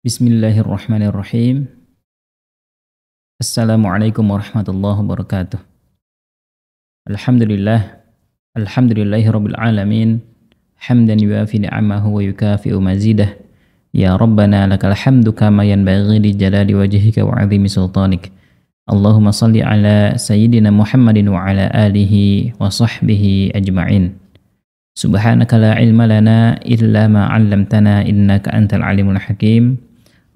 Bismillahirrahmanirrahim. Assalamualaikum warahmatullahi wabarakatuh. Alhamdulillah. Alhamdulillahirabbil alamin. Hamdan yuwafi ni'amahu wa yukafi'u mazidah. Ya Rabbana lakal hamdu kama yanbaghi li jalali wajhika wa 'azimi sultanik. Allahumma salli ala sayyidina Muhammadin wa ala alihi wa sahbihi ajma'in. Subhanaka la ilma lana illa ma 'allamtana innaka antal alimul hakim.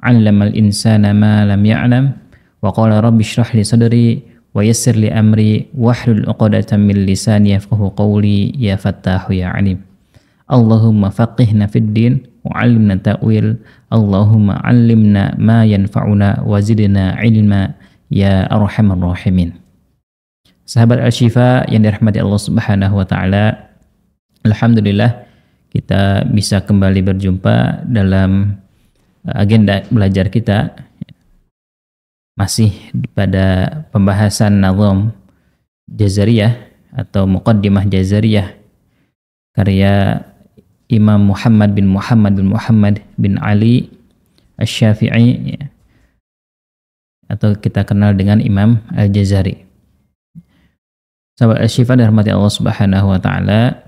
'Allamal insana ma lam ya'lam wa qala rabbi shrah li sadri wa yassir li amri wahlul 'uqdatam min lisani yafqahu qawli ya fattahu ya 'alim. Allahumma faqihna fid din wa 'allimna ta'wil. Allahumma 'allimna ma yanfa'una wa zidna 'ilma ya arhamar rahimin. Sahabat Al-Syifa yang dirahmati Allah Subhanahu wa taala, alhamdulillah kita bisa kembali berjumpa dalam agenda belajar kita, masih pada pembahasan nazam Jazariyah atau Muqaddimah Jazariyah karya Imam Muhammad bin Ali Asy-Syafi'i, atau kita kenal dengan Imam Al-Jazari. Sahabat Al-Syifa dirahmati Allah Subhanahu wa taala,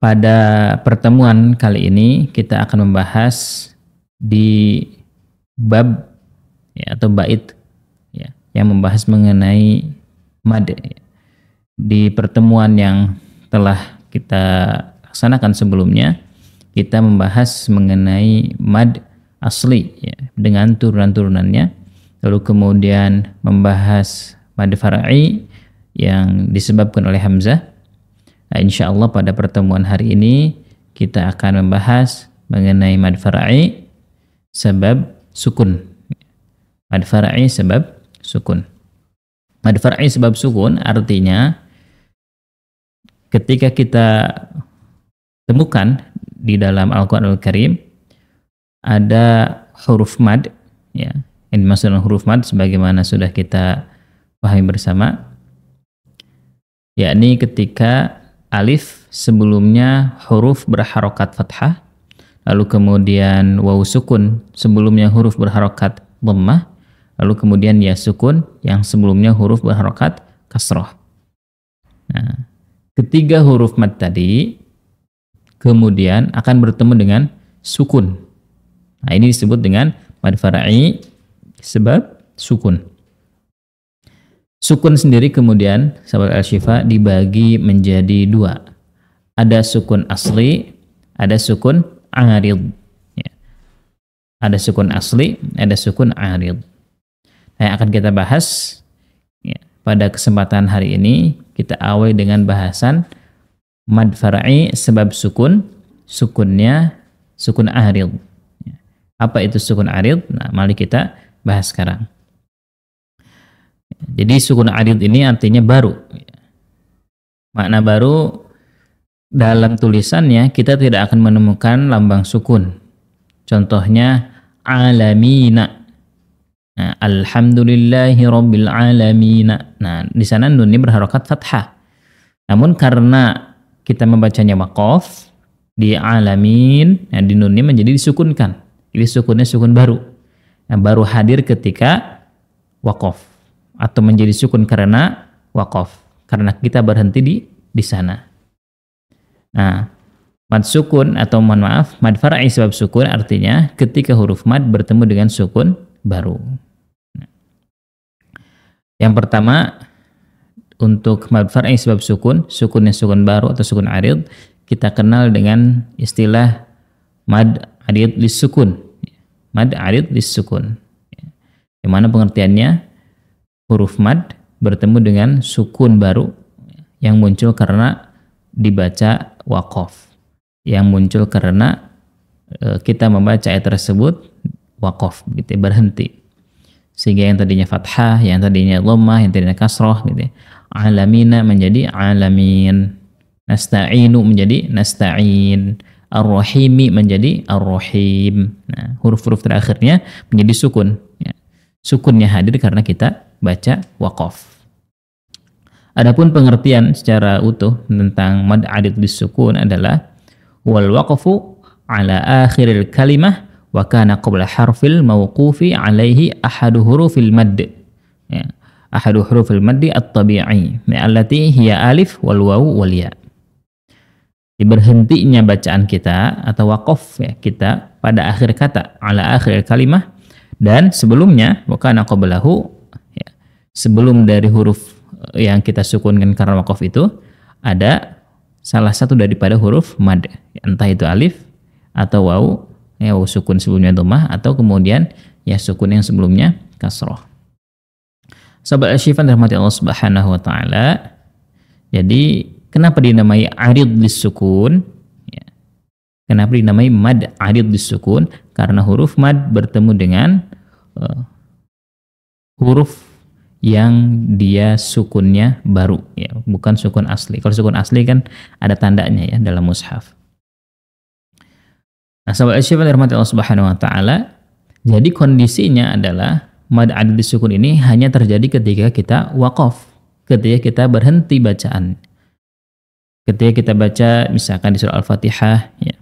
pada pertemuan kali ini kita akan membahas di bab atau bait yang membahas mengenai mad. Di pertemuan yang telah kita laksanakan sebelumnya, kita membahas mengenai mad asli dengan turunan-turunannya, lalu kemudian membahas mad far'i yang disebabkan oleh hamzah. Nah, insya Allah pada pertemuan hari ini kita akan membahas mengenai mad far'i sebab sukun. Mad far'i sebab sukun. Mad far'i sebab sukun artinya ketika kita temukan di dalam Al-Quran Al-Karim ada huruf mad, yang dimaksud dengan huruf mad sebagaimana sudah kita pahami bersama, yakni ketika alif sebelumnya huruf berharokat fathah, lalu kemudian waw sukun sebelumnya huruf berharokat dhammah, lalu kemudian ya sukun yang sebelumnya huruf berharokat kasrah. Nah, ketiga huruf mad tadi kemudian akan bertemu dengan sukun. Nah, ini disebut dengan mad far'i sebab sukun. Sukun sendiri kemudian sahabat Al-Syifa dibagi menjadi dua. Ada sukun asli, ada sukun arid. Ada sukun asli, ada sukun arid. Nah, yang akan kita bahas pada kesempatan hari ini, kita awali dengan bahasan mad far'i sebab sukun, sukunnya sukun arid. Apa itu sukun arid? Nah, mari kita bahas sekarang. Jadi sukun arid ini artinya baru. Makna baru, dalam tulisannya kita tidak akan menemukan lambang sukun. Contohnya alamina. Nah, alhamdulillahi rabbil alamina. Nah, di sana nunnya berharokat fathah. Namun karena kita membacanya waqaf di alamin, nah di nunnya menjadi disukunkan. Jadi sukunnya sukun baru. Nah, baru hadir ketika waqaf atau menjadi sukun karena waqaf, karena kita berhenti di sana. Nah, mad sukun atau mohon maaf, mad far'i sebab sukun artinya ketika huruf mad bertemu dengan sukun baru. Yang pertama, untuk mad far'i sebab sukun, sukunnya sukun baru atau sukun arid, kita kenal dengan istilah mad arid lis-sukun. Mad arid lis-sukun. Yang mana pengertiannya huruf mad bertemu dengan sukun baru yang muncul karena dibaca waqaf, yang muncul karena kita membaca ayat tersebut waqaf, gitu, berhenti, sehingga yang tadinya fathah, yang tadinya dhammah, yang tadinya kasrah, gitu, alamina menjadi alamin, nasta'inu menjadi nasta'in, ar-rahimi menjadi ar-rahim. Nah, huruf-huruf terakhirnya menjadi sukun. Sukunnya hadir karena kita baca waqaf. Adapun pengertian secara utuh tentang mad arid lis-sukun adalah wal waqfu ala akhiril kalimah wa kana qabla harfil mauqufi alaihi ahadu hurufil madd, ya, ahadu hurufil maddi at-tabi'i allati hiya alif wal wawu wal ya. Berhentinya bacaan kita atau waqaf ya kita pada akhir kata, ala akhir kalimah, dan sebelumnya wa kana qablahu, ya, sebelum dari huruf yang kita sukunkan karena waqaf itu ada salah satu daripada huruf mad, entah itu alif atau wawu, ya wawu sukun sebelumnya dhammah, atau kemudian ya sukun yang sebelumnya kasrah. Sahabat Asy-Syifa dirahmati Allah Subhanahu wa taala. Jadi kenapa dinamai arid disukun? Ya. Kenapa dinamai mad arid disukun? Karena huruf mad bertemu dengan huruf yang dia sukunnya baru, ya, bukan sukun asli. Kalau sukun asli kan ada tandanya ya dalam mushaf. Nah, sahabat Asy-Syifa dirahmati Allah Subhanahu wa taala. Jadi kondisinya adalah mad arid disukun ini hanya terjadi ketika kita waqaf, ketika kita berhenti bacaan. Ketika kita baca misalkan di surah Al-Fatihah, ya,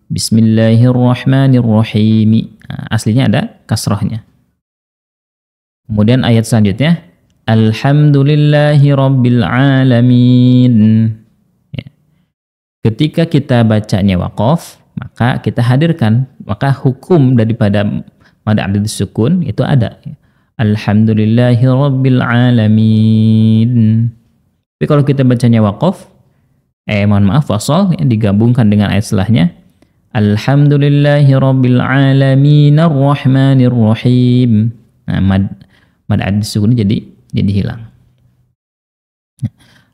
Bismillahirrahmanirrahim, nah, aslinya ada kasrahnya. Kemudian ayat selanjutnya Alhamdulillahi Rabbil Alamin, ya. Ketika kita bacanya waqaf, maka kita hadirkan, maka hukum daripada mad arid disukun itu ada, Alhamdulillahi Rabbil Alamin. Tapi kalau kita bacanya waqaf, mohon maaf, wasal, ya, digabungkan dengan ayat setelahnya Alhamdulillahi Rabbil Alamin Ar-Rahmanir Rahim. Nah, mad arid disukun jadi hilang.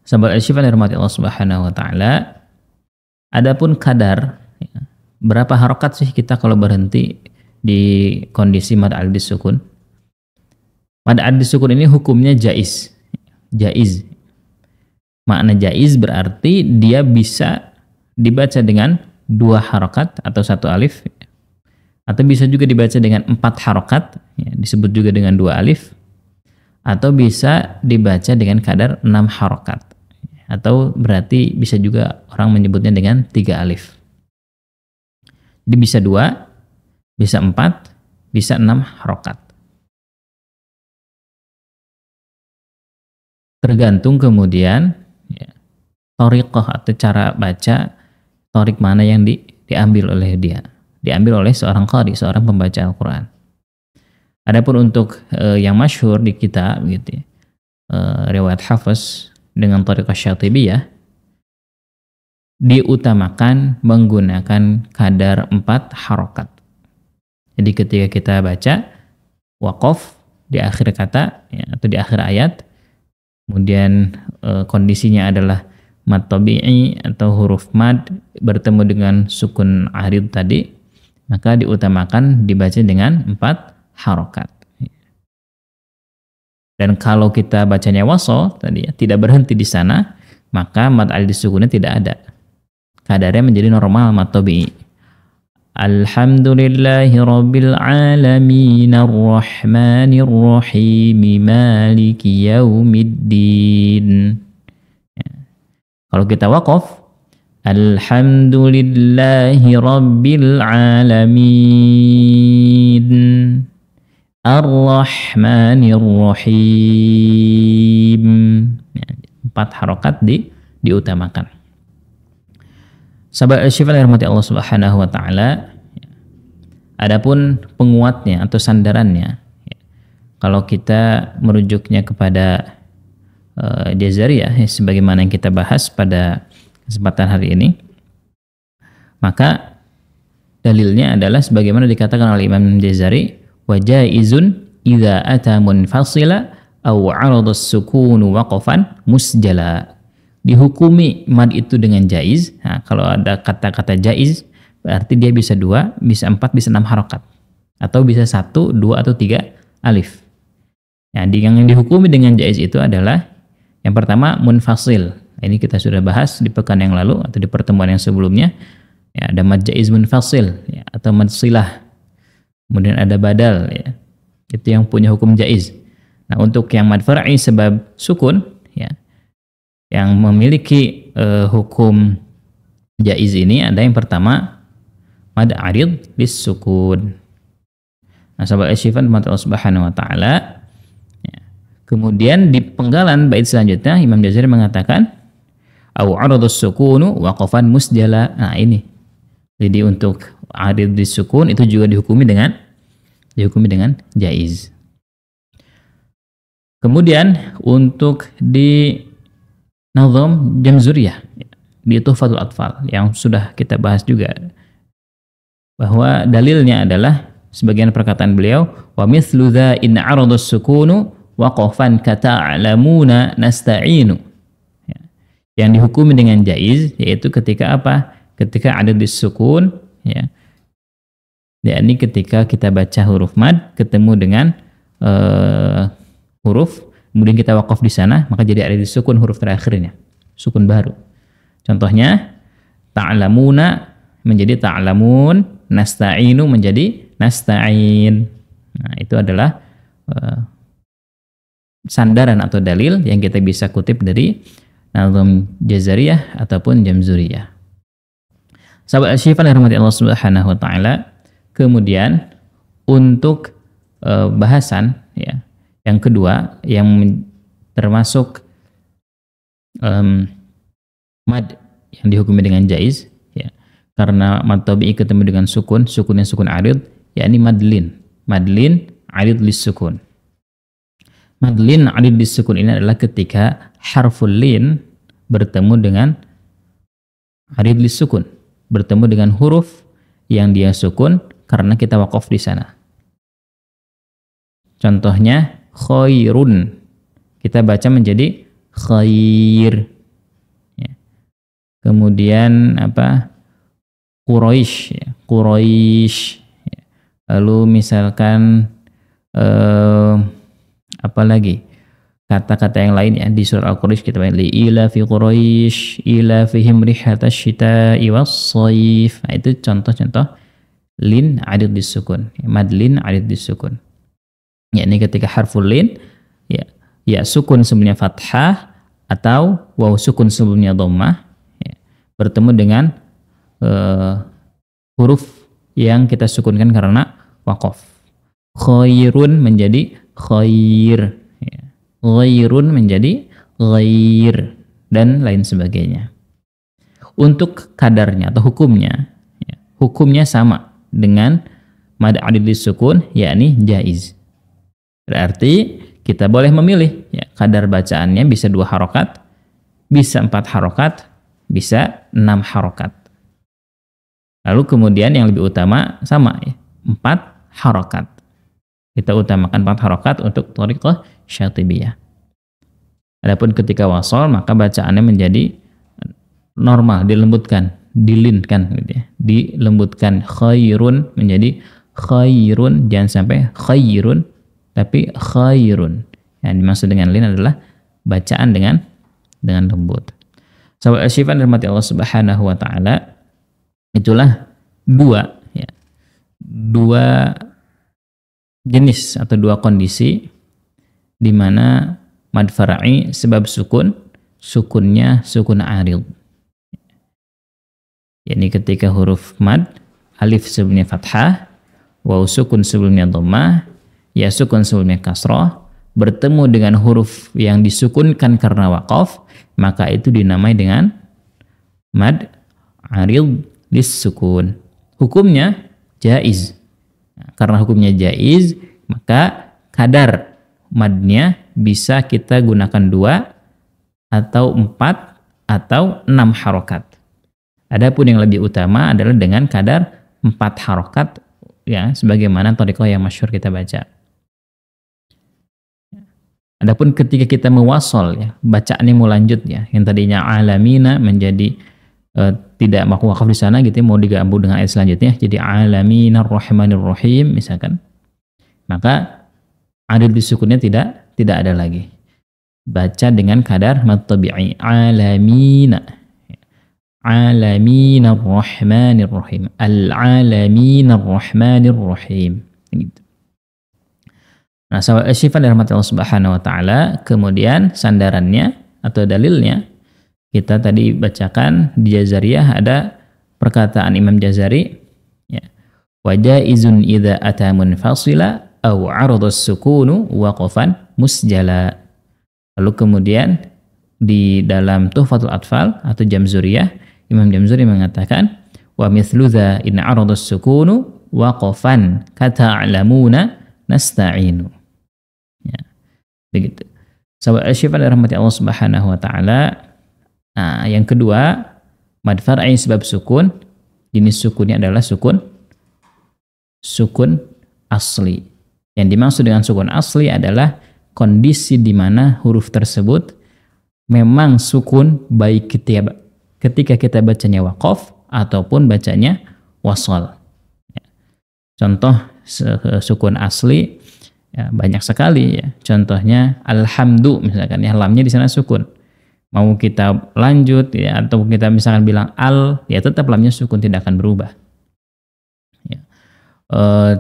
Sahabat Asy-Syifa dirahmati Allah Subhanahu wa taala. Adapun kadar, ya, berapa harokat sih kita kalau berhenti di kondisi mad arid disukun? Mad arid disukun ini hukumnya jaiz. Jaiz. Makna jaiz berarti dia bisa dibaca dengan 2 harokat atau 1 alif, atau bisa juga dibaca dengan 4 harokat, ya, disebut juga dengan 2 alif, atau bisa dibaca dengan kadar 6 harokat, atau berarti bisa juga orang menyebutnya dengan 3 alif. Jadi bisa 2, bisa 4, bisa 6 harokat. Tergantung kemudian ya, thoriqah atau cara baca, thorik mana yang diambil oleh dia, diambil oleh seorang qari, seorang pembaca Al-Quran. Adapun untuk yang masyhur di kita gitu ya, riwayat Hafiz dengan thariqah Syatibiyah, diutamakan menggunakan kadar 4 harokat. Jadi ketika kita baca waqaf di akhir kata, ya, atau di akhir ayat, kemudian kondisinya adalah mad tabi'i atau huruf mad bertemu dengan sukun arid tadi, maka diutamakan dibaca dengan 4 harokat. Dan kalau kita bacanya wasal tadi ya, tidak berhenti di sana, maka mad arid disukunnya tidak ada. Kadarnya menjadi normal mad tabi'i. Alhamdulillahi Rabbil Alamin Ar-Rahmanir Rahim Maliki Yaumiddin. Ya. Kalau kita waqaf, Alhamdulillahi Rabbil Alamin Ar-Rahmanir Rahim. Ya, 4 harokat diutamakan. Sahabat Asy-Syifa dirahmati Allah Subhanahu wa taala. Adapun penguatnya atau sandarannya, ya, kalau kita merujuknya kepada Jazariyah, ya, sebagaimana yang kita bahas pada kesempatan hari ini, maka dalilnya adalah sebagaimana dikatakan oleh Imam Jazari, wa jaizun idza ata munfasila aw 'arada as-sukunu waqafan musjala. Dihukumi mad itu dengan jaiz. Nah, kalau ada kata-kata jaiz berarti dia bisa 2, bisa 4, bisa 6 harokat, atau bisa 1, 2, atau 3 alif. Nah, yang dihukumi dengan jaiz itu adalah yang pertama munfasil. Ini kita sudah bahas di pekan yang lalu atau di pertemuan yang sebelumnya. Ya, ada mad jaiz munfasil, ya, atau mad silah. Kemudian ada badal, ya. Itu yang punya hukum jaiz. Nah, untuk yang mad far'i sebab sukun, ya, yang memiliki hukum jaiz ini ada yang pertama mad arid lis-sukun. Nah, sahabat Asyifan Allah Subhanahu wa taala. Kemudian di penggalan bait selanjutnya Imam Jazari mengatakan au aradus sukunu waqafan musjala. Nah, ini. Jadi untuk arid lis-sukun itu juga dihukumi dengan jaiz. Kemudian untuk di nazam Jamzuriyah di Tuhfatul Atfal yang sudah kita bahas juga, bahwa dalilnya adalah sebagian perkataan beliau wa mithlu dza in aradus sukunu waqafan kata'lamuna nasta'inu. Yang dihukumi dengan jaiz yaitu ketika apa? Ketika ada disukun, ya. Yakni ketika kita baca huruf mad ketemu dengan huruf, kemudian kita waqaf di sana, maka jadi ada disukun huruf terakhirnya, sukun baru. Contohnya ta'lamuna menjadi ta'lamun, nasta'inu menjadi nasta'in. Nah, itu adalah sandaran atau dalil yang kita bisa kutip dari nazam Jazariyah ataupun Jamzuriyah. Sahabat Asyifan yang dirahmati Allah Subhanahu wa taala, kemudian untuk bahasan ya yang kedua yang termasuk mad yang dihukumi dengan jaiz ya, karena mad tabi'i ketemu dengan sukunnya sukun arid, yakni madlin arid lis-sukun. Madlin arid lis-sukun ini adalah ketika harful lin bertemu dengan arid lis-sukun, bertemu dengan huruf yang dia sukun karena kita waqaf di sana. Contohnya khairun, kita baca menjadi khair. Ya. Kemudian apa? Quraisy, ya. Quraisy. Ya. Lalu misalkan apa lagi? Kata-kata yang lain ya di surah Al-Quraisy kita baca li ila fi Quraisy ila fihim rihatasy syita'i was-shaif. Nah, itu contoh-contoh lin arid disukun, ya, madlin arid disukun. Yakni ketika harful lin ya sukun sebelumnya fathah atau waw sukun sebelumnya dhammah ya, bertemu dengan huruf yang kita sukunkan karena waqaf. Khairun menjadi khair, ya. Ghairun menjadi ghair, dan lain sebagainya. Untuk kadarnya atau hukumnya ya, hukumnya sama dengan mad arid disukun, yakni jaiz. Berarti kita boleh memilih ya, kadar bacaannya bisa 2 harokat, bisa 4 harokat, bisa 6 harokat. Lalu kemudian yang lebih utama sama ya, 4 harokat. Kita utamakan 4 harokat untuk thariqah Syatibiyah. Adapun ketika wasol maka bacaannya menjadi normal, dilembutkan, dilinkan gitu ya. Dilembutkan khairun menjadi khairun, jangan sampai khairun tapi khairun. Yang dimaksud dengan lin adalah bacaan dengan lembut. Sahabat Asyifan dirahmati Allah Subhanahu wa taala, itulah dua jenis atau 2 kondisi di mana mad far'i sebab sukunnya sukun arid. Yakni ketika huruf mad alif sebelumnya fathah, waw sukun sebelumnya dhammah, ya sukun sebelumnya kasrah, bertemu dengan huruf yang disukunkan karena waqaf, maka itu dinamai dengan mad arid lis-sukun. Hukumnya jaiz. Karena hukumnya jaiz, maka kadar madnya bisa kita gunakan 2 atau 4 atau 6 harokat. Adapun yang lebih utama adalah dengan kadar 4 harokat ya, sebagaimana thariqah yang masyhur kita baca. Adapun ketika kita mewasol ya, bacaannya mau lanjut ya, yang tadinya alamina menjadi tidak mau wakaf di sana gitu, mau digabung dengan ayat selanjutnya jadi alaminar rahmanir rahim misalkan, maka arid disukunnya tidak ada lagi. Baca dengan kadar mad tabi'i alamina, alaminar rahmanir rahim, al-alaminar rahmanir rahim gitu. Nah, sahabat Asyifan dirahmati Allah Subhanahu wa taala, kemudian sandarannya atau dalilnya kita tadi bacakan di Jazariyah ada perkataan Imam Jazari Ya. Wa jaizun idza ata munfasila aw 'arada as-sukunu waqafan musjala. Lalu kemudian di dalam Tuhfatul Atfal atau Jamzuriyah, Imam Jamzuri mengatakan wa mithlu dza in 'arada as-sukunu waqafan kata'lamuna nasta'inu. Ya. Begitu. Sahabat Asy-Syifa rahmati Allah Subhanahu wa taala. Nah, yang kedua, mad far'i sebab sukun, jenis sukunnya adalah sukun asli. Yang dimaksud dengan sukun asli adalah kondisi di mana huruf tersebut memang sukun baik ketika kita bacanya waqaf ataupun bacanya wasal. Contoh sukun asli ya, banyak sekali ya. Contohnya alhamdu misalkan ya, lamnya di sana sukun. Mau kita lanjut ya atau kita misalkan bilang al ya tetap lamnya sukun, tidak akan berubah. Ya.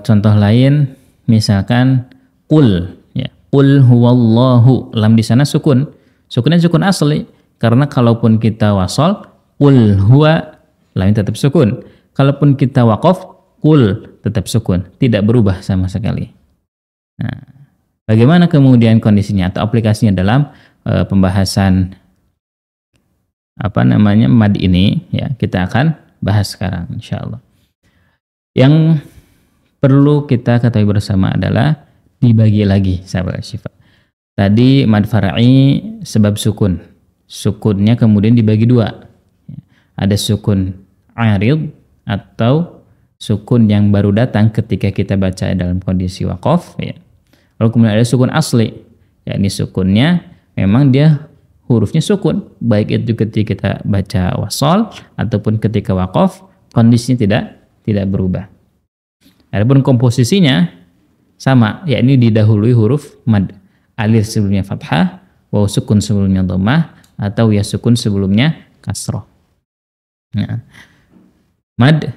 Contoh lain misalkan qul ya, qul huwallahu, lam di sana sukun. Sukunnya sukun asli karena kalaupun kita wasal qul huwa, lamnya tetap sukun. Kalaupun kita waqaf qul tetap sukun, tidak berubah sama sekali. Nah, bagaimana kemudian kondisinya atau aplikasinya dalam pembahasan mad ini ya, kita akan bahas sekarang insyaallah. Yang perlu kita ketahui bersama adalah dibagi lagi sahabat Asy-Syifa. Tadi mad far'i sebab sukun. Sukunnya kemudian dibagi dua. Ada sukun 'arid atau sukun yang baru datang ketika kita baca dalam kondisi waqaf ya. Lalu kemudian ada sukun asli. Ya, ini sukunnya memang dia hurufnya sukun, baik itu ketika kita baca wasal ataupun ketika waqaf, kondisinya tidak berubah. Adapun komposisinya sama, yakni didahului huruf mad. Alif sebelumnya fathah, waw sukun sebelumnya dhammah, atau ya sukun sebelumnya kasrah. Nah, mad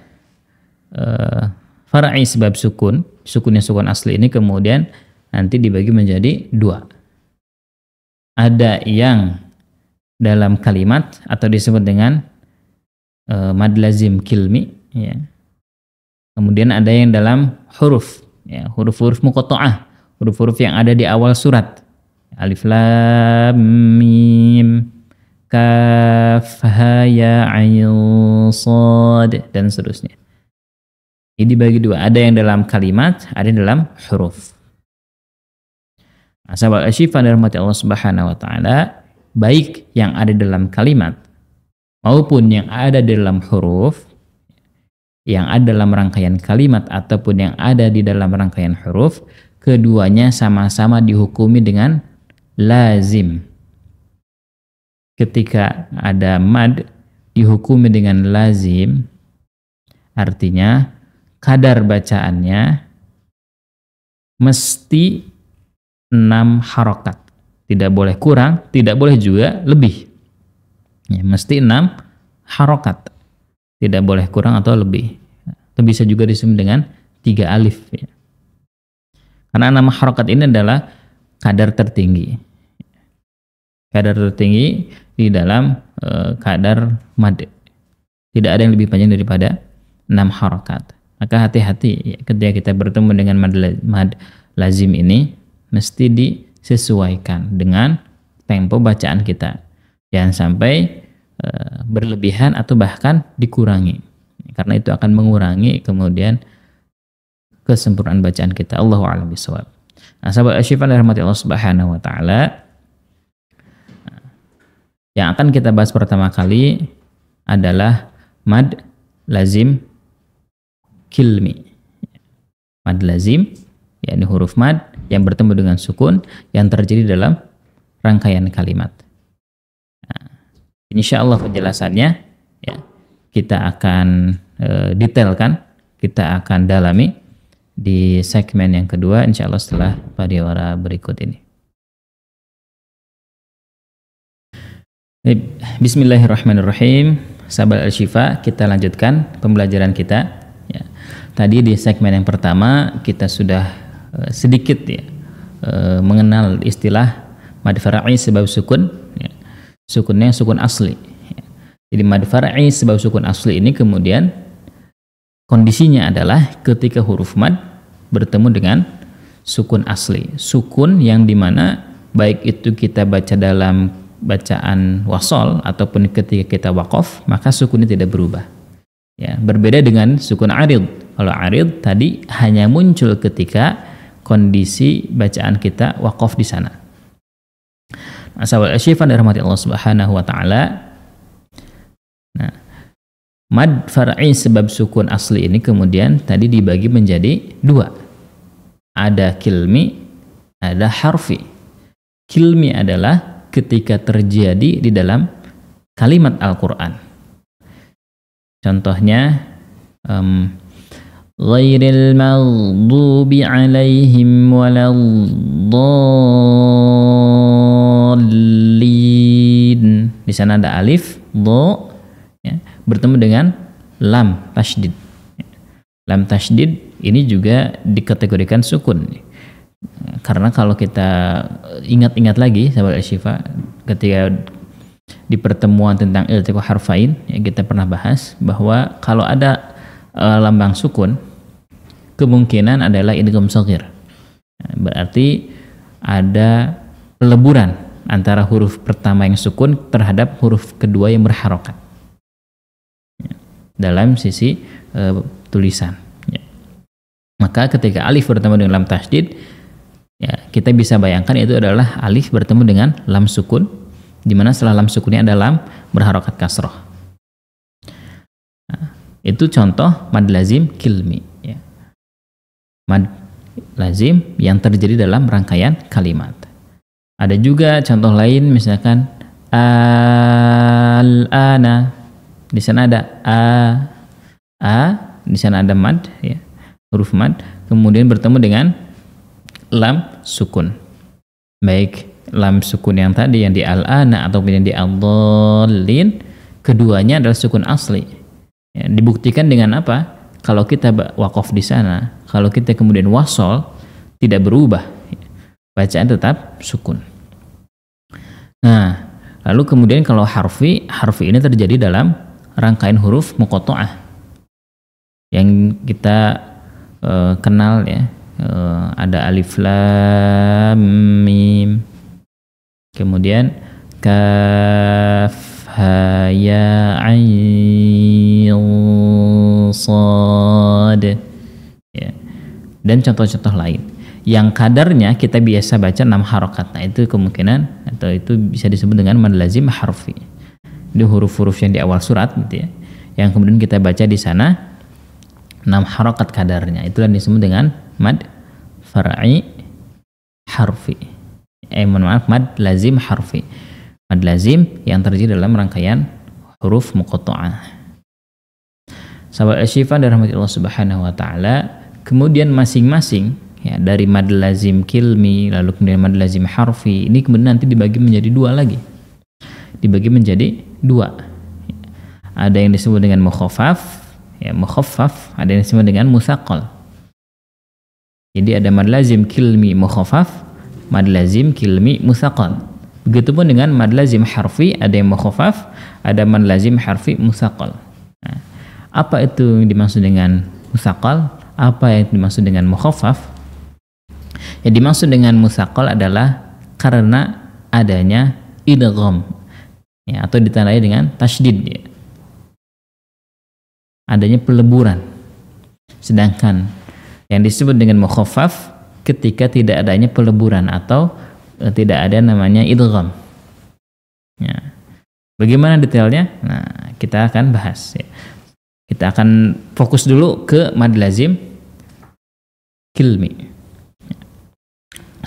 far'i sebab sukun, sukunnya sukun asli ini kemudian nanti dibagi menjadi dua. Ada yang dalam kalimat atau disebut dengan mad lazim kilmi ya. Kemudian ada yang dalam huruf ya, huruf-huruf muqatta'ah, huruf-huruf yang ada di awal surat. Alif lam mim kaf ha ya ayn shad dan seterusnya. Ini dibagi dua, ada yang dalam kalimat, ada yang dalam huruf. Nah, sahabat Asy-Syifa rahmati Allah Subhanahu wa taala, baik yang ada dalam kalimat maupun yang ada dalam huruf, yang ada dalam rangkaian kalimat ataupun yang ada di dalam rangkaian huruf, keduanya sama-sama dihukumi dengan lazim. Ketika ada mad dihukumi dengan lazim, artinya kadar bacaannya mesti 6 harokat, tidak boleh kurang, tidak boleh juga lebih ya, mesti 6 harokat, tidak boleh kurang atau lebih. Itu bisa juga disebut dengan 3 alif ya. Karena 6 harokat ini adalah kadar tertinggi, kadar tertinggi di dalam kadar mad. Tidak ada yang lebih panjang daripada 6 harokat. Maka hati-hati ya, ketika kita bertemu dengan mad lazim ini mesti disesuaikan dengan tempo bacaan kita. Jangan sampai berlebihan atau bahkan dikurangi. Karena itu akan mengurangi kemudian kesempurnaan bacaan kita. Allahu a'lam bishawab. Nah, sahabat Asy-Syifa rahmati Allah Subhanahu wa taala, yang akan kita bahas pertama kali adalah mad lazim kilmi. Mad lazim yakni huruf mad yang bertemu dengan sukun yang terjadi dalam rangkaian kalimat. Nah, insyaallah penjelasannya ya, kita akan detailkan, kita akan dalami di segmen yang kedua insyaallah setelah pariwara berikut ini. Bismillahirrahmanirrahim. Sahabat Asy-Syifa, kita lanjutkan pembelajaran kita ya. Tadi di segmen yang pertama kita sudah sedikit ya, mengenal istilah mad far'i sebab sukun ya. Sukunnya sukun asli ya. Jadi mad far'i sebab sukun asli ini kemudian Kondisinya adalah ketika huruf mad bertemu dengan sukun asli, sukun yang dimana baik itu kita baca dalam bacaan wasol ataupun ketika kita waqaf, maka sukunnya tidak berubah. Ya, berbeda dengan sukun arid. Kalau arid tadi hanya muncul ketika kondisi bacaan kita waqaf di sana. Asal asyifan rahmati Allah Subhanahu wa taala. Nah, mad far'i sebab sukun asli ini kemudian tadi dibagi menjadi dua. Ada kilmi, ada harfi. Kilmi adalah ketika terjadi di dalam kalimat Al-Quran. Contohnya, ghairil maghdubi alaihim waladdallin. Di sana ada alif, dha, ya, bertemu dengan lam tasydid. Lam tasydid ini juga dikategorikan sukun. Karena kalau kita ingat-ingat lagi sahabat Asyifa, ketika di pertemuan tentang iltiqa harfain yang kita pernah bahas bahwa kalau ada lambang sukun kemungkinan adalah idgham shaghir. Berarti ada peleburan antara huruf pertama yang sukun terhadap huruf kedua yang berharokat dalam sisi tulisan. Maka ketika alif bertemu dengan lam tasydid, ya, kita bisa bayangkan itu adalah alif bertemu dengan lam sukun, di mana setelah lam sukunnya ada lam berharokat kasroh. Nah, itu contoh mad lazim kilmi. Ya. Mad lazim yang terjadi dalam rangkaian kalimat. Ada juga contoh lain, misalkan al-ana. Di sana ada di sana ada mad, ya, huruf mad, kemudian bertemu dengan lam sukun. Baik lam sukun yang tadi yang di al-ana ataupun yang di ad-dhallin, keduanya adalah sukun asli. Ya, dibuktikan dengan apa? Kalau kita waqaf di sana, kalau kita kemudian wasol, tidak berubah. Bacaan tetap sukun. Nah, lalu kemudian kalau harfi ini terjadi dalam rangkaian huruf muqatta'ah yang kita kenal, ya. Ada alif lam mim, kemudian kaf ha ya ain sad, ya. Dan contoh-contoh lain yang kadarnya kita biasa baca 6 harokat. Nah, itu kemungkinan atau itu bisa disebut dengan mad lazim harfi. Itu huruf-huruf yang di awal surat, gitu, ya, yang kemudian kita baca di sana 6 harokat kadarnya. Itulah yang disebut dengan mad far'i harfi. Mad lazim harfi. Mad lazim yang terjadi dalam rangkaian huruf muqatta'ah. Sahabat Asyifa dan rahmatullah subhanahu wa ta'ala, kemudian masing-masing, ya, dari mad lazim kilmi lalu kemudian mad lazim harfi ini kemudian nanti dibagi menjadi dua lagi. Dibagi menjadi dua. Ada yang disebut dengan mukhaffaf, ya, mukhaffaf, ada yang disebut dengan musaqqal. Jadi ada mad lazim kilmi mukhaffaf, mad lazim kilmi musaqqal. Begitupun dengan mad lazim harfi, ada yang mukhaffaf, ada mad lazim harfi musaqqal. Nah, apa itu yang dimaksud dengan musaqqal? Apa yang dimaksud dengan mukhaffaf? Yang dimaksud dengan musaqqal adalah karena adanya idgham, ya, atau ditandai dengan tasydid, ya. Adanya peleburan. Sedangkan yang disebut dengan mukhaffaf ketika tidak adanya peleburan atau tidak ada namanya idgham. Ya. Bagaimana detailnya? Nah, kita akan bahas, ya. Kita akan fokus dulu ke mad lazim kilmi.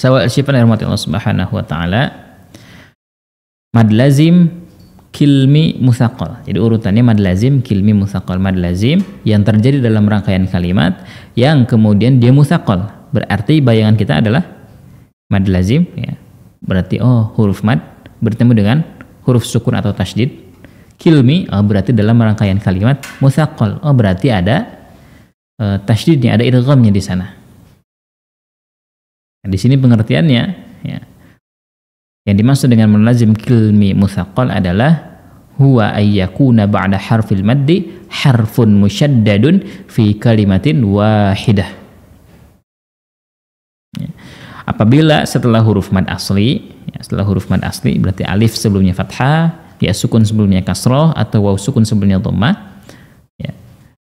Sahabat Asyifa dan rahmatullah subhanahu wa ta'ala, mad lazim kilmi musaqqal. Jadi urutannya mad lazim kilmi musaqqal. Mad lazim yang terjadi dalam rangkaian kalimat yang kemudian dia musaqqal. Berarti bayangan kita adalah mad lazim, ya. Berarti huruf mad bertemu dengan huruf sukun atau tasydid. Kilmi berarti dalam rangkaian kalimat musaqqal. Berarti ada tasydidnya, ada idghamnya di sana. Nah, di sini pengertiannya, ya. Yang dimaksud dengan mad lazim kilmi musaqqal adalah huwa ayyakuna ba'da harfil maddi harfun musyaddadun fi kalimatin wahidah. Apabila setelah huruf mad asli, setelah huruf mad asli berarti alif sebelumnya fathah, ya sukun sebelumnya kasroh, atau waw sukun sebelumnya dhammah, ya,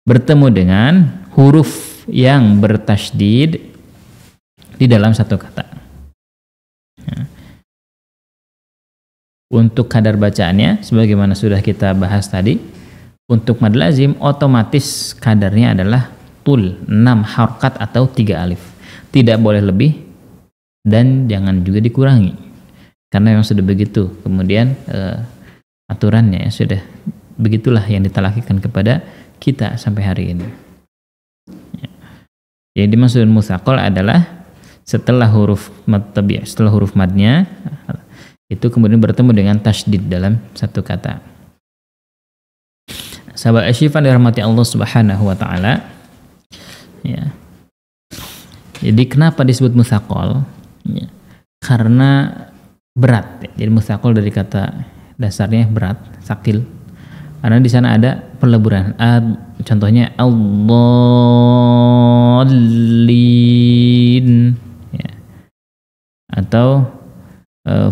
bertemu dengan huruf yang bertasydid di dalam satu kata. Ya. Untuk kadar bacaannya, sebagaimana sudah kita bahas tadi, untuk mad lazim otomatis kadarnya adalah tul, 6 harokat atau 3 alif. Tidak boleh lebih dan jangan juga dikurangi. Karena memang sudah begitu. Kemudian aturannya ya sudah begitulah yang ditalakikan kepada kita sampai hari ini. Ya. Yang dimaksud mutsaqal adalah setelah huruf mad tabi', setelah huruf madnya itu kemudian bertemu dengan tasydid dalam satu kata. Sahabat Asy-Syifa dirahmati Allah Subhanahu wa taala. Ya. Jadi kenapa disebut mutsaqal? Ya. Karena berat. Jadi mutsaqal dari kata dasarnya berat, sakil. Karena di sana ada peleburan. Contohnya ad-dallin, ya. Atau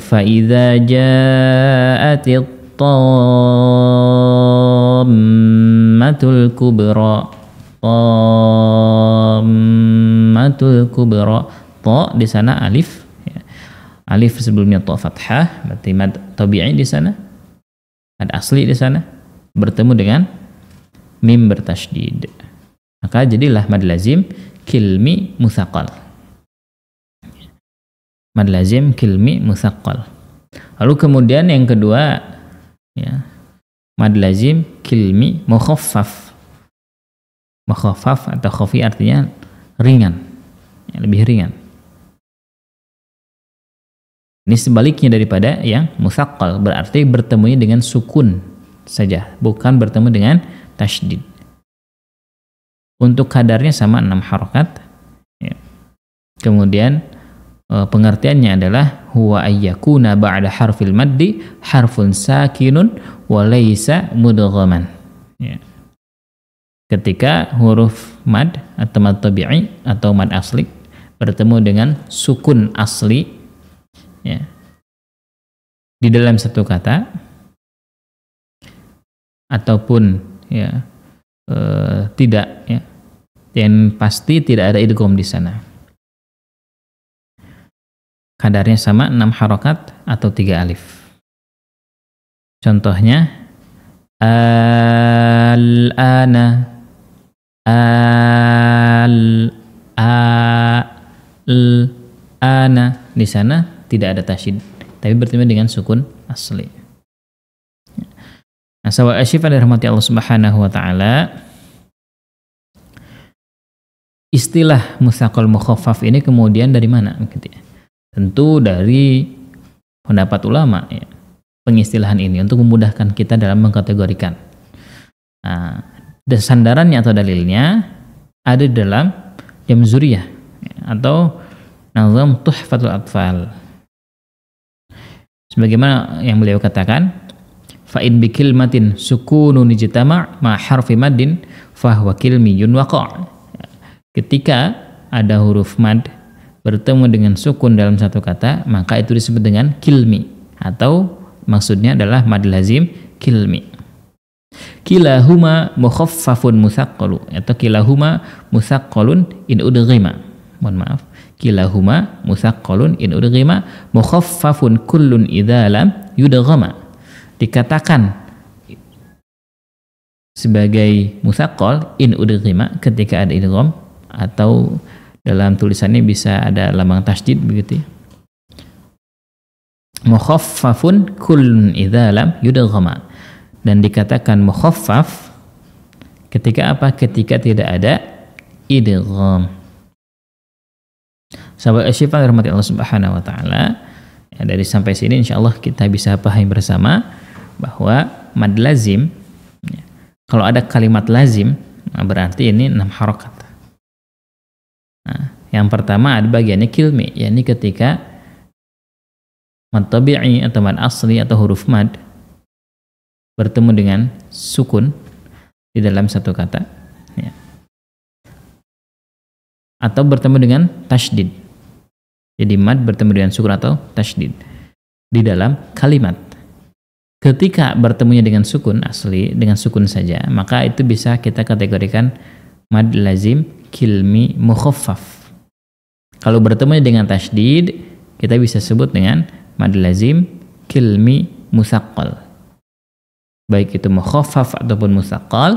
fa idza ja'atit tammatul kubra. Tammatul kubra. Ta di sana alif, ya. Alif sebelumnya ta fathah, berarti mad tabi'i di sana. Mad asli di sana bertemu dengan mim bertasydid. Maka jadilah mad lazim kilmi mutsaqal. Mad lazim kilmi mutsaqal. Lalu kemudian yang kedua, ya, mad lazim kilmi mukhaffaf. Mukhaffaf atau khafi artinya ringan, ya, lebih ringan. Ini sebaliknya daripada yang mutsaqal, berarti bertemunya dengan sukun saja, bukan bertemu dengan tasydid. Untuk kadarnya sama 6 harokat, ya. Kemudian pengertiannya adalah huwa ayyakuna ba'da harfil maddi harfun sakinun wa laysa mudghaman, ya. Ketika huruf mad atau mad tabi'i atau mad asli bertemu dengan sukun asli, ya, di dalam satu kata, ataupun ya tidak, ya, dan pasti tidak ada idgham di sana. Kadarnya sama 6 harokat atau 3 alif. Contohnya al-ana, al-ana, di sana tidak ada tasydid, tapi bertemu dengan sukun asli. Nah, sahabat Asy-Syifa dirahmati Allah Subhanahu wa taala, istilah mutsaqal mukhaffaf ini kemudian dari mana? Tentu dari pendapat ulama, ya, pengistilahan ini untuk memudahkan kita dalam mengkategorikan. Nah, sandarannya atau dalilnya ada dalam Jamzuriyah, ya, atau Nazam Tuhfatul Atfal. Sebagaimana yang beliau katakan, fa in bi kilmatin sukunun ijtama' ma harfi maddin fa huwa kilmiyun waqa'. Ketika ada huruf mad bertemu dengan sukun dalam satu kata, maka itu disebut dengan kilmi, atau maksudnya adalah mad lazim kilmi. Kilahuma mukhaffafun mutsaqqalu, atau kilahuma mutsaqqalun in udghima. Mohon maaf. Kilahuma mutsaqqalun in udghima mukhaffafun kullun idza lam yudghama. Dikatakan sebagai mutsaqqal in udghima ketika ada idgham, atau dalam tulisannya bisa ada lambang tasydid begitu, ya. Mukhaffafun kullun idza lam yudghama. Dan dikatakan mukhaffaf ketika apa? Ketika tidak ada idgham. Sahabat Asy-Syifa rahmati Allah Subhanahu wa taala, ya, dari sampai sini insyaallah kita bisa pahami bersama bahwa mad lazim, ya, kalau ada kalimat lazim, nah berarti ini 6 harokat. Nah, yang pertama ada bagiannya kilmi, yakni ketika mad tabi'i atau mad asli atau huruf mad bertemu dengan sukun di dalam satu kata, ya. Atau bertemu dengan tasydid. Jadi mad bertemu dengan sukun atau tasydid di dalam kalimat. Ketika bertemunya dengan sukun asli, dengan sukun saja, maka itu bisa kita kategorikan mad lazim kilmi mukhaffaf. Kalau bertemu dengan tasydid, kita bisa sebut dengan mad lazim kilmi musaqqal. Baik itu mukhaffaf ataupun musaqqal,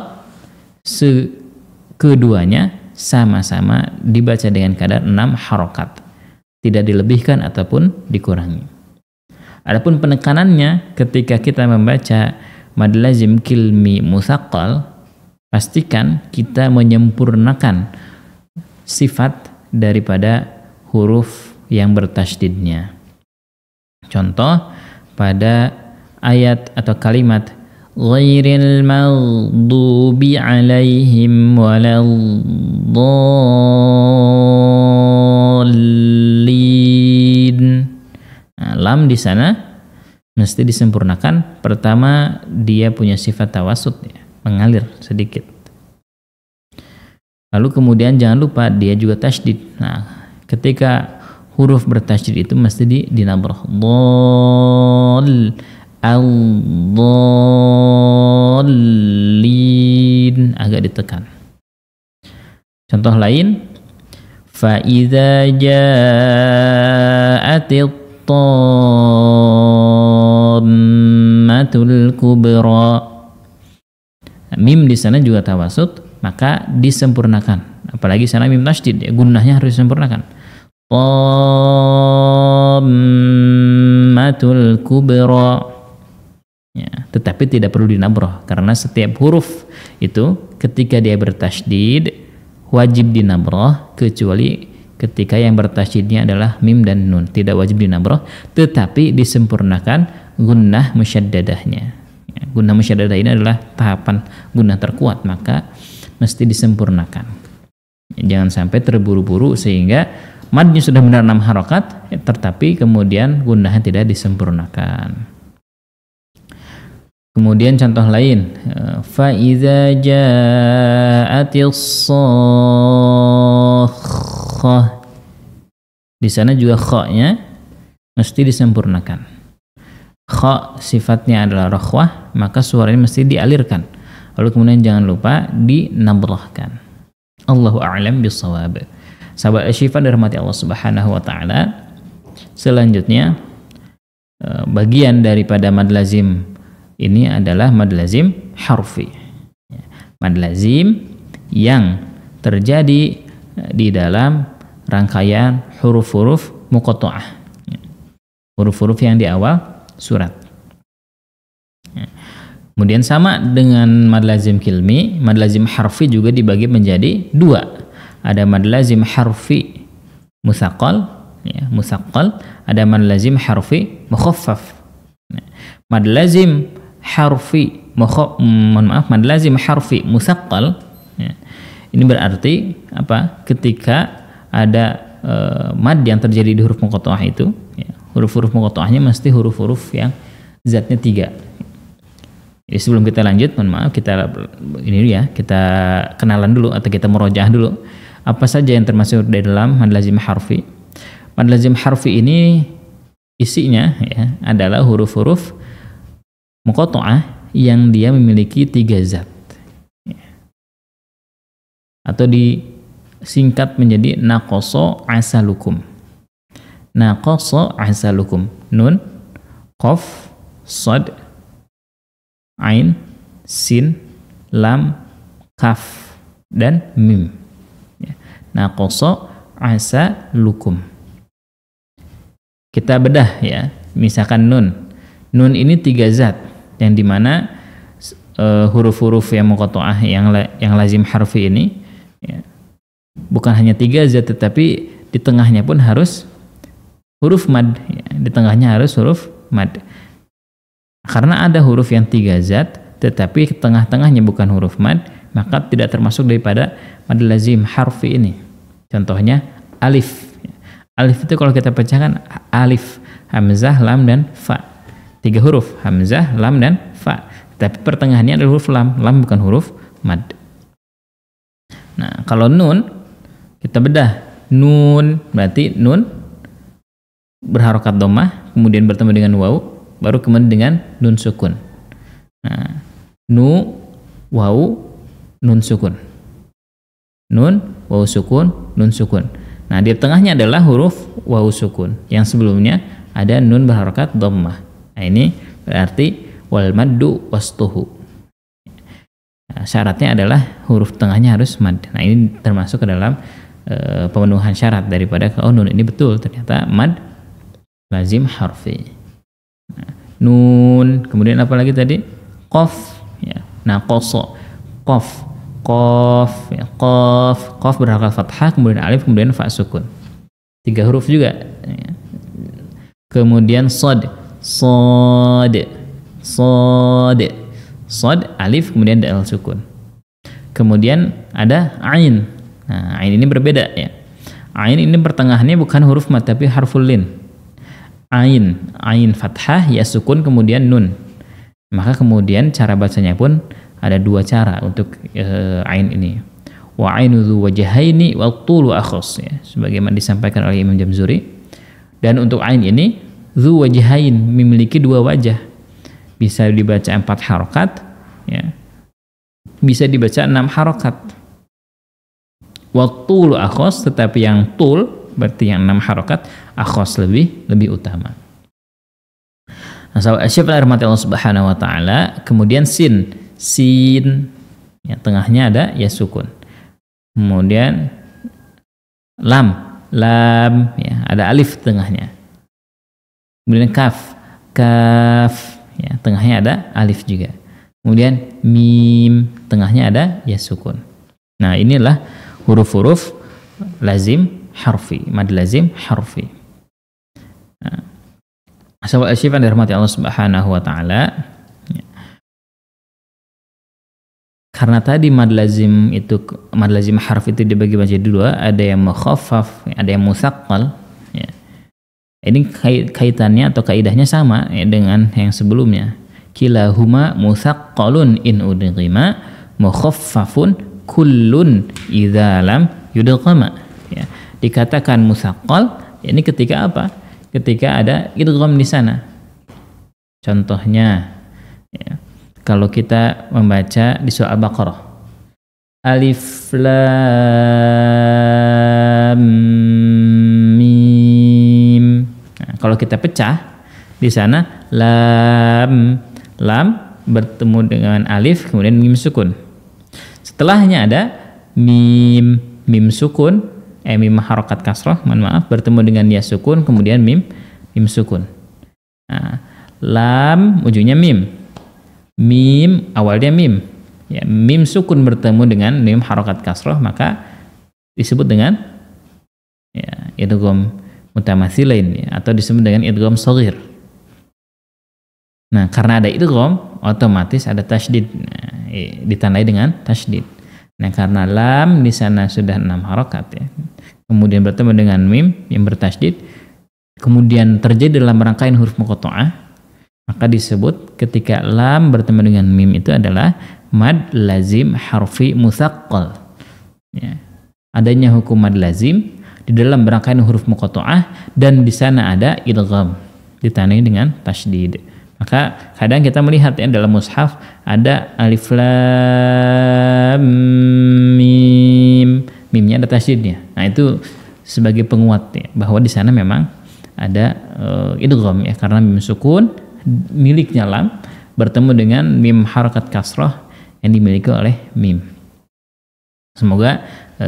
keduanya sama-sama dibaca dengan kadar 6 harokat, tidak dilebihkan ataupun dikurangi. Adapun penekanannya ketika kita membaca mad lazim kilmi musaqqal, pastikan kita menyempurnakan sifat daripada huruf yang bertasydidnya. Contoh pada ayat atau kalimat ghairil maghdubi alaihim waladdallin. Nah, lam di sana mesti disempurnakan. Pertama, dia punya sifat tawasud, ya, mengalir sedikit. Lalu kemudian jangan lupa dia juga tasydid. Nah, ketika huruf bertasydid itu mesti dinabrah. Dhal al-dhallin, agak ditekan. Contoh lain, fa idza ja'atit tammatul kubra. Mim di sana juga tawasud, maka disempurnakan. Apalagi sana mim tasydid, ya, gunnahnya harus disempurnakan. Tammatul kubra. Ya, tetapi tidak perlu dinabrah karena setiap huruf itu ketika dia bertasydid wajib dinabrah, kecuali ketika yang bertasydidnya adalah mim dan nun, tidak wajib dinabrah, tetapi disempurnakan gunnah musyaddadahnya. Ya, gunnah musyaddadah ini adalah tahapan gunnah terkuat, maka mesti disempurnakan. Ya, jangan sampai terburu-buru sehingga madnya sudah benar 6 harokat, ya, tetapi kemudian gunnahnya tidak disempurnakan. Kemudian contoh lain, fa idza ja'atis shakhah. Di sana juga kha-nya mesti disempurnakan. Kha sifatnya adalah rakhwah, maka suaranya mesti dialirkan. Lalu kemudian jangan lupa dinabrahkan. Allahu a'lam bissawab. Sahabat Asy-Syifa dirahmati Allah Subhanahu wa taala. Selanjutnya bagian daripada mad lazim ini adalah mad lazim harfi. Mad lazim yang terjadi di dalam rangkaian huruf-huruf muqatta'ah. Huruf-huruf yang di awal surat. Kemudian sama dengan mad lazim kilmi, mad lazim harfi juga dibagi menjadi 2. Ada mad lazim harfi musaqqal, ya, musaqqal, ada mad lazim harfi mukhaffaf. Mad lazim harfi mad lazim harfi musaqqal, ya, ini berarti apa? Ketika ada mad yang terjadi di huruf muqatta'ah itu, ya, huruf-huruf muqatta'ahnya mesti huruf-huruf yang zatnya 3. Jadi sebelum kita lanjut, mohon maaf, kita ini dulu ya, kita kenalan dulu atau kita murojaah dulu apa saja yang termasuk di dalam mad lazim harfi. Mad lazim harfi ini isinya, ya, adalah huruf-huruf muqatta'ah yang dia memiliki 3 zat, ya, atau disingkat menjadi naqasa asalukum. Naqasa asalukum, nun, qaf, shad, ain, sin, lam, kaf, dan mim. Ya. Naqasa asalukum. Kita bedah, ya, misalkan nun. Nun ini 3 zat, yang dimana huruf-huruf yang muqatta'ah yang lazim harfi ini, ya, bukan hanya 3 zat, tetapi di tengahnya pun harus huruf mad, ya, di tengahnya harus huruf mad. Karena ada huruf yang 3 zat tetapi tengah-tengahnya bukan huruf mad, maka tidak termasuk daripada mad lazim harfi ini. Contohnya alif. Alif itu kalau kita pecahkan alif, hamzah, lam, dan fa. 3 huruf, hamzah, lam, dan fa. Tapi pertengahannya adalah huruf lam. Lam bukan huruf mad. Nah, kalau nun kita bedah. Nun berarti nun berharokat dhammah, kemudian bertemu dengan waw, baru kemudian dengan nun sukun. Nah, nu, waw, nun sukun. Nun, waw sukun, nun sukun. Nah, di tengahnya adalah huruf waw sukun. Yang sebelumnya ada nun berharokat dhammah. Nah, ini berarti wal maddu wastuhu. Nah, syaratnya adalah huruf tengahnya harus mad. Nah, ini termasuk ke dalam pemenuhan syarat daripada nun ini betul ternyata mad lazim harfi. Nah, nun, kemudian apa lagi tadi? Qaf ya. Nah, qoso, qaf, qaf ya, qaf berharokat fathah, kemudian alif, kemudian fa sukun. 3 huruf juga ya. Kemudian sod, sod, sod, sod, alif, kemudian dal sukun. Kemudian ada ain. Nah, ain ini berbeda ya. Ain ini pertengahannya bukan huruf mad tapi harful lin. Ain, ain fathah, ya sukun, kemudian nun. Maka kemudian cara bacanya pun ada 2 cara untuk ain ini. Wa ainu dzu wajhaini wa tulu akhas ya, sebagaimana disampaikan oleh Imam Jamzuri. Dan untuk ain ini dzu wajhain, memiliki 2 wajah. Bisa dibaca 4 harokat ya. Bisa dibaca 6 harokat. Wa-tulu akhos, tetapi yang tul berarti yang 6 harokat, akhos lebih utama. Nah, sahabat Syifa rahmati Allah Subhanahu wa taala, kemudian sin ya, tengahnya ada ya sukun. Kemudian lam ya, ada alif tengahnya. Kemudian kaf ya, tengahnya ada alif juga. Kemudian mim, tengahnya ada ya sukun. Nah, inilah huruf-huruf lazim harfi, mad lazim harfi. Nah, sahabat Syifa dirahmati Allah Subhanahu wa taala, ya. Karena tadi mad lazim harfi itu dibagi menjadi 2, ada yang mukhaffaf, ada yang musaqqal ya. Ini kaitannya atau kaidahnya sama ya, dengan yang sebelumnya. Kilahuma musaqqalun in udghima, mukhaffafun kullun idza lam yudghama ya. Dikatakan musaqqal ini ketika apa? Ketika ada idgham di sana. Contohnya ya, kalau kita membaca di surah Al-Baqarah, alif lam mim. Nah, kalau kita pecah di sana lam bertemu dengan alif, kemudian mim sukun. Setelahnya ada mim sukun, mim harokat kasroh, bertemu dengan ya sukun, kemudian mim sukun. Nah, lam ujungnya mim awalnya mim ya, mim sukun bertemu dengan mim harokat kasroh, maka disebut dengan ya idgham mutamatsilain ya, atau disebut dengan idgham shaghir. Nah, karena ada idgham, otomatis ada tasydid, nah, ditandai dengan tasydid. Nah, karena lam di sana sudah 6 harokat ya, kemudian bertemu dengan mim yang bertasydid, kemudian terjadi dalam rangkaian huruf muqatta'ah, maka disebut ketika lam bertemu dengan mim itu adalah mad lazim harfi musaqqal ya. Adanya hukum mad lazim di dalam rangkaian huruf muqatta'ah dan di sana ada idgham ditandai dengan tasydid. Maka kadang kita melihat ya dalam mushaf ada alif lam mim, mimnya ada tasydidnya. Nah, itu sebagai penguat ya, bahwa di sana memang ada idgham ya, karena mim sukun miliknya lam bertemu dengan mim harakat kasrah yang dimiliki oleh mim. Semoga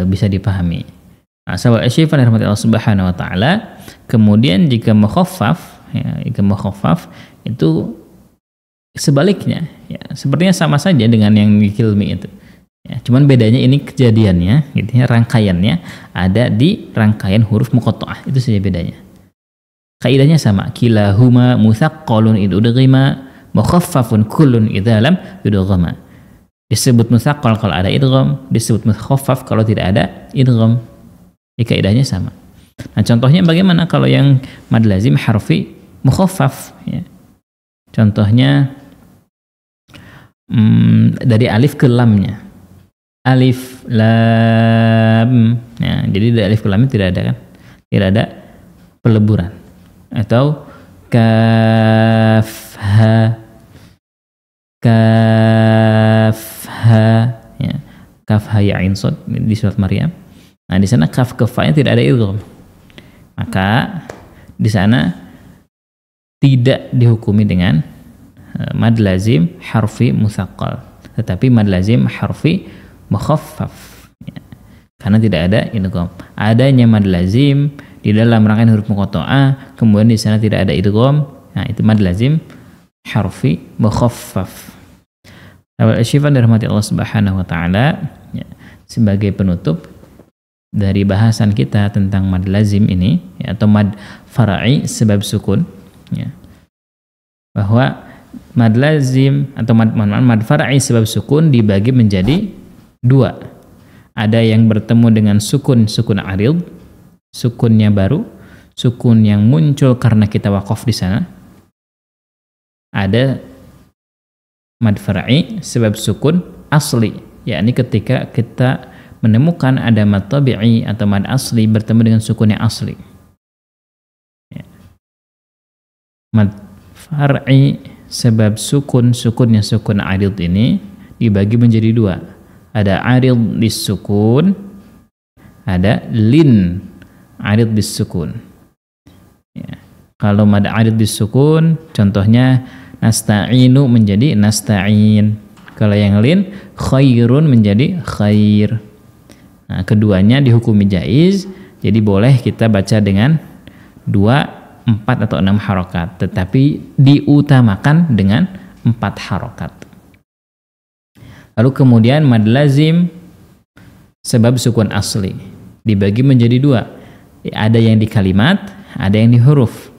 bisa dipahami. Nah, sahabat Syifa rahmati Allah Subhanahu wa taala, kemudian jika mukhaffaf ya, itu sebaliknya ya, sepertinya sama saja dengan yang kilmi itu ya, cuman bedanya ini kejadiannya gitu ya, rangkaiannya ada di rangkaian huruf muqatta'ah, itu saja bedanya. Kaidahnya sama, kilahuma musaqqalun idza udghima, mukhaffafun kullun idza lam yudghama. Disebut musaqqal kalau ada idgham, disebut mukhaffaf kalau tidak ada idgham. Ya, kaidahnya sama. Nah, contohnya bagaimana kalau yang mad lazim harfi mukhaffaf ya. Contohnya dari alif ke lamnya. Alif lam. Nah, jadi dari alif ke lamnya tidak ada kan? Tidak ada peleburan. Atau kaf ha, ya. Kaf ha ya ain shad di surat Maryam. Nah, di sana kaf ke fa-nya tidak ada idgham. Maka di sana tidak dihukumi dengan mad lazim harfi musaqqal, tetapi mad lazim harfi mukhaffaf. Ya. Karena tidak ada idgham. Adanya mad lazim di dalam rangkaian huruf muqatta'ah, kemudian di sana tidak ada idgham. Nah, itu mad lazim harfi mukhaffaf. Al-Syifa dirahmati Allah Subhanahu wa taala, ya, sebagai penutup dari bahasan kita tentang mad lazim ini, ya, atau mad far'i sebab sukun, ya. Bahwa mad lazim atau mad far'i sebab sukun dibagi menjadi dua. Ada yang bertemu dengan sukun arid, sukunnya baru, sukun yang muncul karena kita waqaf di sana. Ada mad far'i sebab sukun asli, yakni ketika kita menemukan ada mad tabi'i atau mad asli bertemu dengan sukun yang asli. Ya. Mad far'i sebab sukunnya sukun arid ini dibagi menjadi dua. Ada arid disukun, ada lin arid disukun. Ya. Kalau mad arid disukun, contohnya nasta'inu menjadi nasta'in. Kalau yang lin, khairun menjadi khair. Nah, keduanya dihukumi jaiz, jadi boleh kita baca dengan 2, 4 atau 6 harokat, tetapi diutamakan dengan 4 harokat. Lalu kemudian mad lazim sebab sukun asli dibagi menjadi 2. Ada yang di kalimat, ada yang di huruf.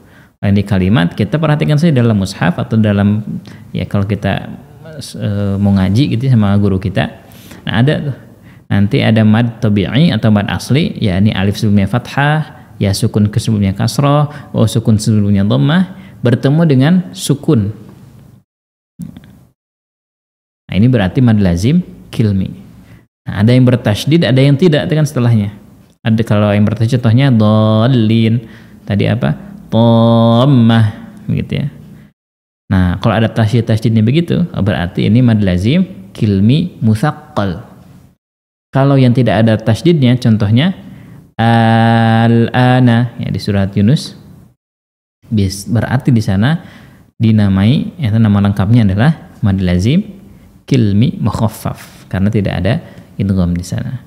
Yang di kalimat kita perhatikan saja dalam mushaf atau dalam, ya kalau kita mau ngaji gitu sama guru kita. Nah, ada tuh. Nanti ada mad tabi'i atau mad asli, yakni alif sebelumnya fathah, ya sukun ke sebelumnya kasrah, wa sukun sebelumnya dhammah bertemu dengan sukun. Nah, ini berarti mad lazim kilmi. Nah, ada yang bertasydid, ada yang tidak dengan setelahnya. Ada kalau yang bertasydid contohnya dhalin. Tadi apa? Dhammah, begitu ya. Nah, kalau ada tasydidnya begitu, berarti ini mad lazim kilmi musaqqal. Kalau yang tidak ada tasydidnya, contohnya al-ana, ya di surat Yunus, berarti di sana dinamai, ya, nama lengkapnya adalah mad lazim kilmi mukhaffaf karena tidak ada idgham di sana.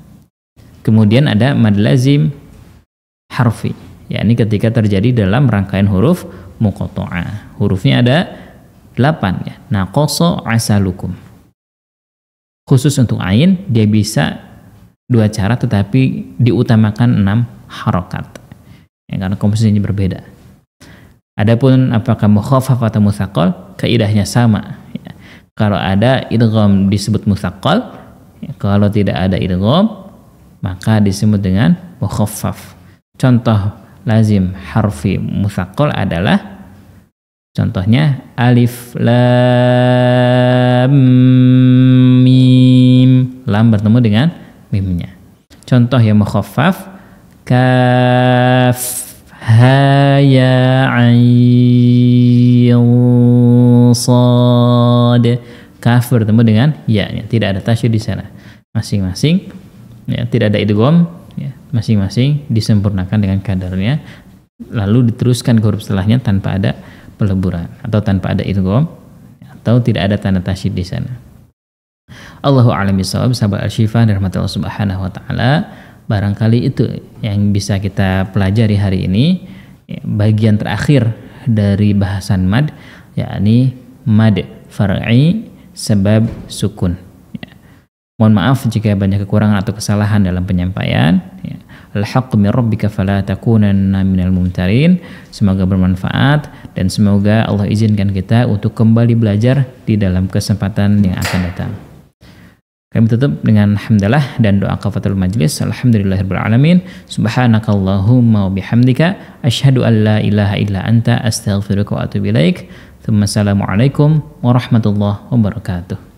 Kemudian ada mad lazim harfi, yakni ketika terjadi dalam rangkaian huruf muqatta'ah. Hurufnya ada 8 ya. Naqasa asalukum. Khusus untuk ain dia bisa 2 cara tetapi diutamakan 6 harokat. Ya, karena komposisinya berbeda. Adapun apakah mukhaffaf atau musaqqal, kaidahnya sama. Ya. Kalau ada idgham disebut musaqqal, ya, kalau tidak ada idgham maka disebut dengan mukhaffaf. Contoh lazim harfi musaqqal adalah contohnya alif lam mim, lam bertemu dengan mimnya. Contoh yang mukhaffaf kaf ha ya ain shad, kaf bertemu dengan ya, tidak ada tasydid di sana. Masing-masing ya, tidak ada idgham, ya, masing-masing disempurnakan dengan kadarnya, lalu diteruskan ke huruf setelahnya tanpa ada peleburan atau tanpa ada idgham atau tidak ada tanda tasydid di sana. Allahu a'lam bishawab. Sahabat Al-Syifa dirahmati Allah Subhanahu wa taala, barangkali itu yang bisa kita pelajari hari ini, ya, bagian terakhir dari bahasan mad, yakni mad far'i sebab sukun. Ya. Mohon maaf jika banyak kekurangan atau kesalahan dalam penyampaian. Ya. Al-haqqu min rabbika fala takunanna minal mumtarin. Semoga bermanfaat dan semoga Allah izinkan kita untuk kembali belajar di dalam kesempatan yang akan datang. Kami tutup dengan hamdalah dan doa kafatul majlis. Alhamdulillahirabbil alamin. Subhanakallahumma wa bihamdika asyhadu an la ilaha illa anta astaghfiruka wa atubu ilaik. Assalamualaikum warahmatullahi wabarakatuh.